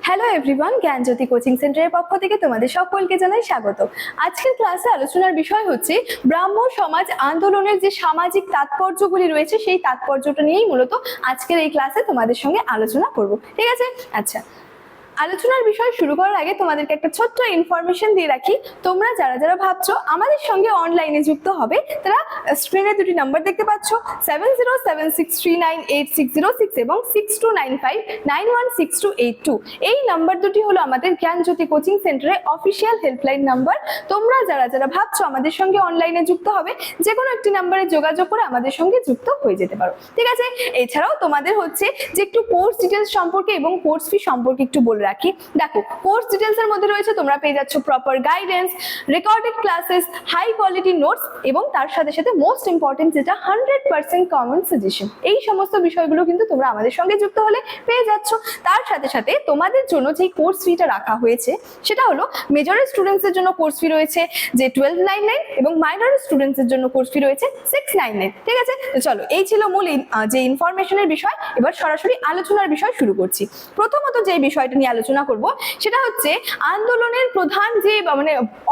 Hello everyone, জ্ঞানজ্যোতি coaching সেন্টারের পক্ষ থেকে তোমাদের সকলকে জানাই স্বাগত। আজকের ক্লাসে আলোচনার বিষয় হচ্ছে ব্রাহ্ম সমাজ আন্দোলনের যে সামাজিক তাৎপর্যগুলি রয়েছে সেই তাৎপর্যটা নিয়েই মূলত আজকের এই ক্লাসে তোমাদের সঙ্গে আলোচনা করব। ঠিক আছে? আচ্ছা, আলোচনার বিষয় শুরু করার আগে তোমাদেরকে একটা ছোট্ট ইনফরমেশন দিয়ে রাখি। তোমরা যারা যারা ভাবছো আমাদের সঙ্গে অনলাইনে যুক্ত হবে, তারা স্ক্রিনে দুটি নাম্বার দেখতে পাচ্ছ, 7076398606 এবং 6295916282। এই নাম্বার দুটি হলো আমাদের জ্ঞানজ্যোতি কোচিং সেন্টারের অফিসিয়াল হেল্পলাইন নাম্বার। তোমরা যারা যারা ভাবছো আমাদের সঙ্গে অনলাইনে যুক্ত হবে, যে কোনো একটি নাম্বারে যোগাযোগ করে আমাদের সঙ্গে যুক্ত হয়ে যেতে পারো। ঠিক আছে? এছাড়াও তোমাদের হচ্ছে যে একটু কোর্স ডিটেলস সম্পর্কে এবং কোর্স ফি সম্পর্কে একটু বলে রাখি। দেখো, কোর্স ডিটেলস এর মধ্যে রয়েছে তোমরা পেয়ে যাচ্ছ proper guidance, recorded classes, high quality notes এবং তার সাথে সাথে মোস্ট ইম্পর্টেন্ট যেটা 100% কমন সাজেশন। এই সমস্ত বিষয়গুলো কিন্তু তোমরা আমাদের সঙ্গে যুক্ত হলে পেয়ে যাচ্ছ। তার সাথে সাথে তোমাদের জন্য যে কোর্স ফিটা রাখা হয়েছে সেটা হলো মেজরের স্টুডেন্টসের জন্য কোর্স ফি রয়েছে যে 1299 এবং মাইনর স্টুডেন্টসের জন্য কোর্স ফি রয়েছে 699। ঠিক আছে? তো চলো, এই ছিল মূল যে ইনফরমেশনের বিষয়। এবার সরাসরি আলোচনার বিষয় শুরু করছি। প্রথমত যে বিষয়টা নিয়ে আলোচনা করব সেটা হচ্ছে আন্দোলনের প্রধান যে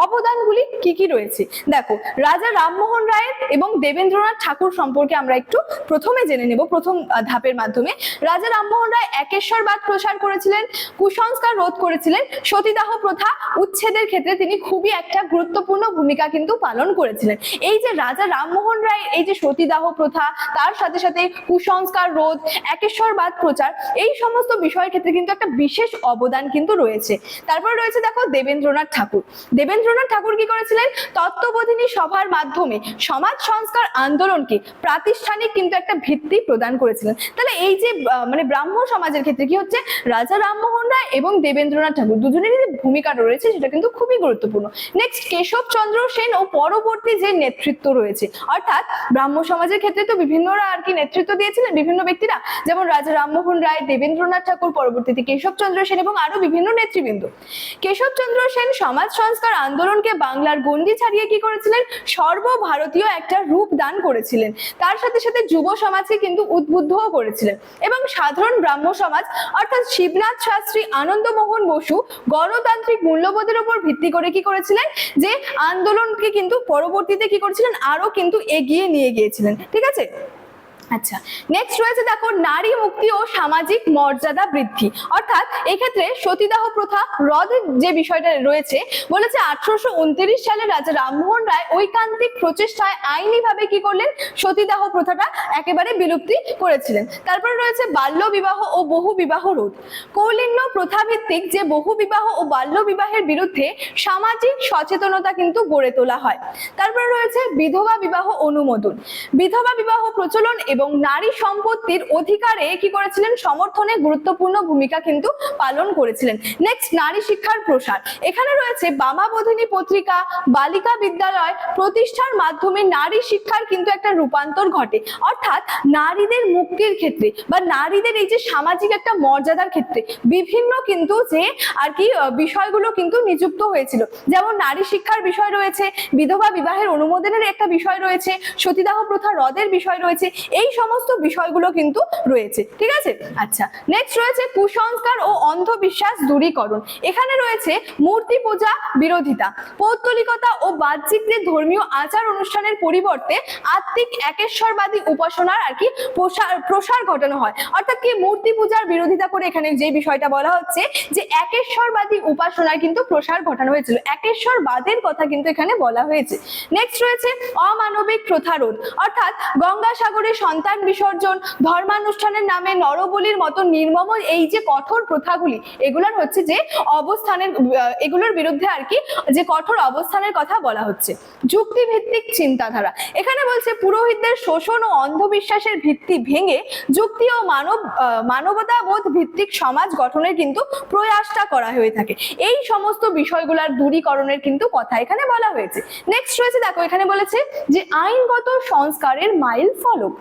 অবদানগুলি কি কি রয়েছে। দেখো, রাজা রামমোহন রায়ের এবং দেবেন্দ্রনাথ ঠাকুর সম্পর্কে আমরা একটু প্রথমে জেনে নেব। প্রথম ধাপের মাধ্যমে রাজা রামমোহন রায় একেশ্বরবাদ প্রসার করেছিলেন, কুসংস্কার রোধ করেছিলেন, সতীদাহ প্রথা উচ্ছেদের ক্ষেত্রে তিনি খুবই একটা গুরুত্বপূর্ণ ভূমিকা কিন্তু পালন করেছিলেন। এই যে রাজা রামমোহন রায় এই যে সতীদাহ প্রথা, তার সাথে সাথে কুসংস্কার রোধ, একেশ্বরবাদ প্রচার, এই সমস্ত বিষয়ের ক্ষেত্রে কিন্তু একটা বিশেষ অবদান কিন্তু রয়েছে। তারপরে রয়েছে দেখো দেবেন্দ্রনাথ ঠাকুর। দেবেন্দ্রনাথ ঠাকুর কি করেছিলেন? তত্ত্ববোধিনী সভার মাধ্যমে সমাজ সংস্কার আন্দোলনকে প্রাতিষ্ঠানিক কিন্তু একটা ভিত্তি প্রদান করেছিলেন। তাহলে এই যে ব্রাহ্ম সমাজের ক্ষেত্রে কি হচ্ছে, রাজা রামমোহন রায় এবং দেবেন্দ্রনাথ ঠাকুর দুজনেরই যে ভূমিকা রয়েছে সেটা কিন্তু খুবই গুরুত্বপূর্ণ। নেক্সট, কেশবচন্দ্র সেন ও পরবর্তী যে নেতৃত্ব রয়েছে, অর্থাৎ ব্রাহ্ম সমাজের ক্ষেত্রে তো বিভিন্নরা আর কি নেতৃত্ব দিয়েছিলেন, বিভিন্ন ব্যক্তিরা, যেমন রাজা রামমোহন রায়, দেবেন্দ্রনাথ ঠাকুর, পরবর্তীতে কেশবচন্দ্র সেন এবং আরো বিভিন্ন নেতৃবৃন্দ। কেশবচন্দ্র সেন সমাজ সংস্কার আন্দোলনকে বাংলার গণ্ডি ছাড়িয়ে কি করেছিলেন? সর্বভারতীয় একটা রূপ দান করেছিলেন। তার সাথে সাথে যুব সমাজকে কিন্তু উদ্বুদ্ধও করেছিলেন এবং সাধারণ ব্রাহ্ম সমাজ অর্থাৎ শিবনাথ শাস্ত্রী, আনন্দমোহন বসু গণতান্ত্রিক মূল্যবোধের উপর ভিত্তি করে কি করেছিলেন, যে আন্দোলনকে কিন্তু পরবর্তীতে কি করেছিলেন, আরো কিন্তু এগিয়ে নিয়ে গিয়েছিলেন। ঠিক আছে? আচ্ছা, নেক্সট রয়েছে দেখো নারী মুক্তি ও সামাজিক মর্যাদা বৃদ্ধি। অর্থাৎ এক্ষেত্রে সতীদাহ প্রথা রদের যে বিষয়টা রয়েছে, বলেছে 1829 সালে রাজা রামমোহন রায় ঐকান্তিক প্রচেষ্টায় আইনিভাবে কি করলেন, সতীদাহ প্রথাটা একেবারে বিলুপ্তি করেছিলেন। তারপরে রয়েছে বাল্য বিবাহ ও বহু বিবাহ রোধ। কৌলিন্য প্রথা ভিত্তিক যে বহু বিবাহ ও বাল্য বিবাহের বিরুদ্ধে সামাজিক সচেতনতা কিন্তু গড়ে তোলা হয়। তারপরে রয়েছে বিধবা বিবাহ অনুমোদন। বিধবা বিবাহ প্রচলন এবং নারী সম্পত্তির অধিকারে কি করেছিলেন, সমর্থনে গুরুত্বপূর্ণ ভূমিকা কিন্তু পালন করেছিলেন। নেক্সট, নারী শিক্ষার প্রসার। এখানে রয়েছে বামাবোধিনী পত্রিকা, বালিকা বিদ্যালয় প্রতিষ্ঠার মাধ্যমে নারী শিক্ষার কিন্তু একটা রূপান্তর ঘটে। অর্থাৎ নারীদের মুক্তির ক্ষেত্রে বা নারীদের এই যে সামাজিক একটা মর্যাদার ক্ষেত্রে বিভিন্ন কিন্তু যে আর কি বিষয়গুলো কিন্তু নিযুক্ত হয়েছিল। যেমন নারী শিক্ষার বিষয় রয়েছে, বিধবা বিবাহের অনুমোদনের একটা বিষয় রয়েছে, সতীদাহ প্রথা রদের বিষয় রয়েছে, এই সমস্ত বিষয়গুলো কিন্তু রয়েছে। ঠিক আছে? আচ্ছা, নেক্সট রয়েছে কুসংস্কার ও অন্ধবিশ্বাস দূরীকরণ। এখানে রয়েছে মূর্তি পূজা বিরোধিতা, পৌত্তলিকতা ও বাহ্যিক যে ধর্মীয় আচার অনুষ্ঠানের পরিবর্তে আত্মিক একেশ্বরবাদী উপাসনার আর কি প্রসার ঘটানো হয়। অর্থাৎ কি, মূর্তি পূজার বিরোধিতা করে এখানে যে বিষয়টা বলা হচ্ছে যে একেশ্বরবাদী উপাসনার কিন্তু প্রসার ঘটানো হয়েছিল, একেশ্বরবাদের কথা কিন্তু এখানে বলা হয়েছে। নেক্সট রয়েছে অমানবিক প্রথা রোধ। অর্থাৎ গঙ্গাসাগরে সন্তান বিসর্জন, ধর্মানুষ্ঠানের নামে নরবলির মতো নির্মম এই যে কঠোর প্রথাগুলি, এগুলোর হচ্ছে যে অবস্থানের, এগুলোর বিরুদ্ধে আর কি যে কঠোর অবস্থানের কথা বলা হচ্ছে। যুক্তিভিত্তিক চিন্তাধারা। এখানে বলছে পুরোহিতদের শোষণ ও অন্ধবিশ্বাসের ভিত্তি ভেঙে যুক্তি ও মানবতাবোধ ভিত্তিক সমাজ গঠনের কিন্তু প্রয়াসটা করা হয়ে থাকে। এই সমস্ত বিষয়গুলোর দূরীকরণের কিন্তু কথা এখানে বলা হয়েছে। নেক্সট রয়েছে দেখো, এখানে বলেছে যে আইনগত সংস্কারের মাইল ফলক।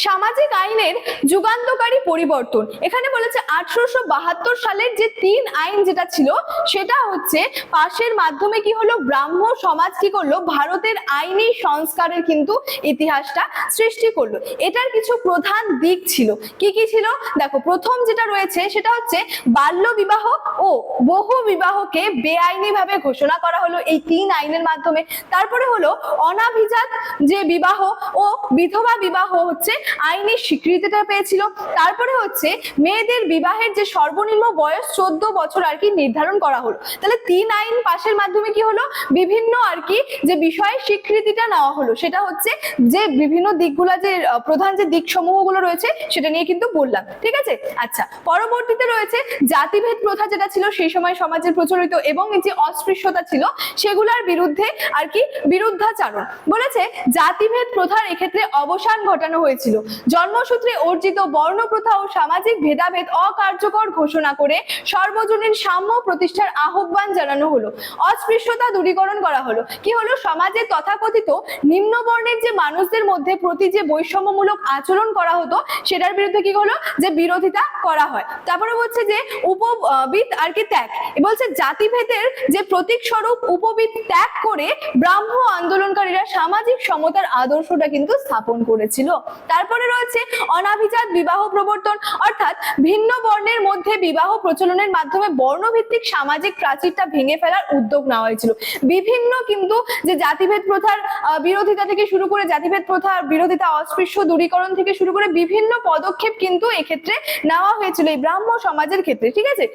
সামাজিক আইনের যুগান্তকারী পরিবর্তন, এখানে বলেছে 1872 সালের যে 3 আইন যেটা ছিল সেটা হচ্ছে পাশের মাধ্যমে কি হলো, ব্রাহ্ম সমাজ কি করলো, ভারতের আইনি সংস্কারের কিন্তু ইতিহাসটা সৃষ্টি করলো। এটার কিছু প্রধান দিক ছিল, কি কি ছিল দেখো। প্রথম যেটা রয়েছে সেটা হচ্ছে বাল্য বিবাহ ও বহু বিবাহকে বেআইনি ভাবে ঘোষণা করা হলো এই 3 আইনের মাধ্যমে। তারপরে হলো অনাভিজাত যে বিবাহ ও বিধবা বিবাহ হচ্ছে আইনি স্বীকৃতিটা পেয়েছিল। তারপরে হচ্ছে মেয়েদের বিবাহের যে সর্বনিম্ন বয়স 14 বছর আর কি নির্ধারণ করা হলো। তাহলে 3 আইন পাশের মাধ্যমে কি হলো, বিভিন্ন আর কি যে বিষয়ে স্বীকৃতিটা নেওয়া হলো, সেটা হচ্ছে যে বিভিন্ন দিকগুলো যে প্রধান যে দিক সমূহগুলো রয়েছে সেটা নিয়ে কিন্তু বললাম, ঠিক আছে। আচ্ছা, পরবর্তীতে রয়েছে জাতিভেদ প্রথা যেটা ছিল সেই সময় সমাজে প্রচলিত এবং যে অস্পৃশ্যতা ছিল সেগুলোর বিরুদ্ধে আর কি বিরুদ্ধাচারণ। বলেছে জাতিভেদ প্রথার এক্ষেত্রে অবসান ঘটানো হয়েছিল। জন্মসূত্রে অর্জিত বর্ণ প্রথা ও সামাজিক ভেদাভেদ অকার্যকর ঘোষণা করে সর্বজনীন সাম্য প্রতিষ্ঠার আহ্বান জানানো হলো। অস্পৃশ্যতা দূরীকরণ করা হলো। কি হলো, সমাজে তথাকথিত নিম্ন বর্ণের যে মানুষদের মধ্যে প্রতি যে বৈষম্যমূলক আচরণ করা হতো সেটার বিরুদ্ধে কি হলো, যে বিরোধিতা করা হয়। তারপরে হচ্ছে যে উপবিদ আর কি ত্যাগ, বলছে জাতিভেদের যে প্রতীক স্বরূপ উপবিদ ত্যাগ করে ব্রাহ্ম আন্দোলনকারীরা সামাজিক সমতার আদর্শটা কিন্তু স্থাপন করেছিল। তারপরে রয়েছে অনাভিজাত বিবাহ প্রবর্তন, অর্থাৎ ভিন্ন বর্ণের মধ্যে বিবাহ প্রচলনের মাধ্যমে বর্ণভিত্তিক সামাজিক প্রাচীরটা ভেঙে ফেলার উদ্যোগ নেওয়া হয়েছিল। বিভিন্ন কিন্তু যে জাতিভেদ প্রথার বিরোধিতা থেকে শুরু করে, জাতিভেদ প্রথার বিরোধিতা, অস্পৃশ্য দূরীকরণ থেকে শুরু করে বিভিন্ন পদক্ষেপ কিন্তু এক্ষেত্রে নেওয়া হয়েছিল এই ব্রাহ্ম সমাজের ক্ষেত্রে, ঠিক আছে।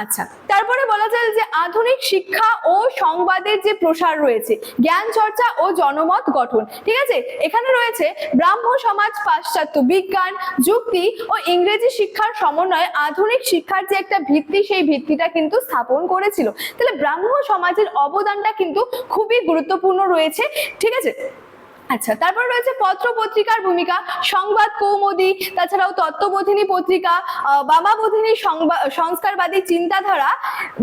আচ্ছা, তারপরে বলা যায় যে আধুনিক শিক্ষা ও সংবাদের যে প্রসার রয়েছে, জ্ঞান চর্চা ও জনমত গঠন, ঠিক আছে। এখানে রয়েছে ব্রাহ্ম সমাজ পাশ্চাত্য বিজ্ঞান, যুক্তি ও ইংরেজি শিক্ষার সমন্বয়ে আধুনিক শিক্ষার যে একটা ভিত্তি, সেই ভিত্তিটা কিন্তু স্থাপন করেছিল। তাহলে ব্রাহ্ম সমাজের অবদানটা কিন্তু খুবই গুরুত্বপূর্ণ রয়েছে, ঠিক আছে। আচ্ছা, তারপর রয়েছে পত্র পত্রিকার ভূমিকা, সংবাদ কৌমুদী, তাছাড়াও তত্ত্ববোধিনী পত্রিকা, বামাবোধিনী সংস্কারবাদী চিন্তাধারা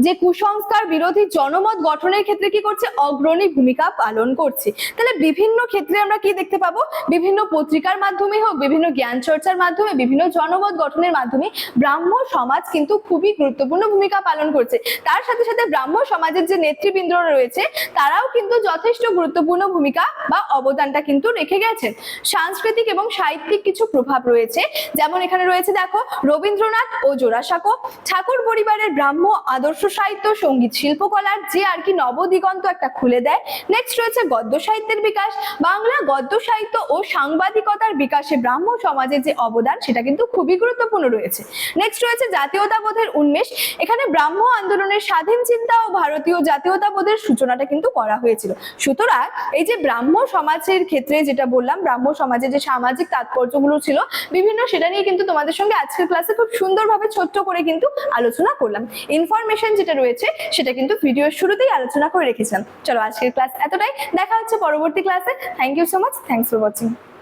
যে কুসংস্কার বিরোধী জনমত গঠনের ক্ষেত্রে কি করছে, অগ্রণী ভূমিকা পালন করছে। তাহলে বিভিন্ন ক্ষেত্রে আমরা কি দেখতে পাবো, বিভিন্ন পত্রিকার মাধ্যমে হোক, বিভিন্ন জ্ঞান চর্চার মাধ্যমে, বিভিন্ন জনমত গঠনের মাধ্যমে ব্রাহ্ম সমাজ কিন্তু খুবই গুরুত্বপূর্ণ ভূমিকা পালন করছে। তার সাথে সাথে ব্রাহ্ম সমাজের যে নেতৃবৃন্দ রয়েছে তারাও কিন্তু যথেষ্ট গুরুত্বপূর্ণ ভূমিকা বা অবদান কিন্তু রেখে গেছেন। সাংস্কৃতিক এবং সাহিত্যিক কিছু প্রভাব রয়েছে, যেমন এখানে রয়েছে দেখো রবীন্দ্রনাথ ও জোড়াসাঁকো, ঠাকুর পরিবারের ব্রাহ্ম আদর্শ সাহিত্য, সঙ্গীত শিল্পকলার যে আর কি নবদিগন্ত একটা খুলে দেয়। নেক্সট রয়েছে গদ্য সাহিত্যের বিকাশ, বাংলা গদ্য সাহিত্য ও সাংবাদিকতার বিকাশে ব্রাহ্ম সমাজের যে অবদান সেটা কিন্তু খুবই গুরুত্বপূর্ণ রয়েছে। নেক্সট রয়েছে জাতীয়তাবোধের উন্মেষ, এখানে ব্রাহ্ম আন্দোলনের স্বাধীন চিন্তা ও ভারতীয় জাতীয়তাবোধের সূচনাটা কিন্তু করা হয়েছিল। সুতরাং এই যে ব্রাহ্ম সমাজের ক্ষেত্রে যেটা বললাম, ব্রাহ্ম সমাজের যে সামাজিক তাৎপর্যগুলো ছিল বিভিন্ন, সেটা নিয়ে কিন্তু তোমাদের সঙ্গে আজকের ক্লাসে খুব সুন্দরভাবে ছোট্ট করে কিন্তু আলোচনা করলাম। ইনফরমেশন যেটা রয়েছে সেটা কিন্তু ভিডিওর শুরুতেই আলোচনা করে রেখেছিলাম। চলো আজকের ক্লাস এতটাই, দেখা হচ্ছে পরবর্তী ক্লাসে। Thank you so much, thanks for watching.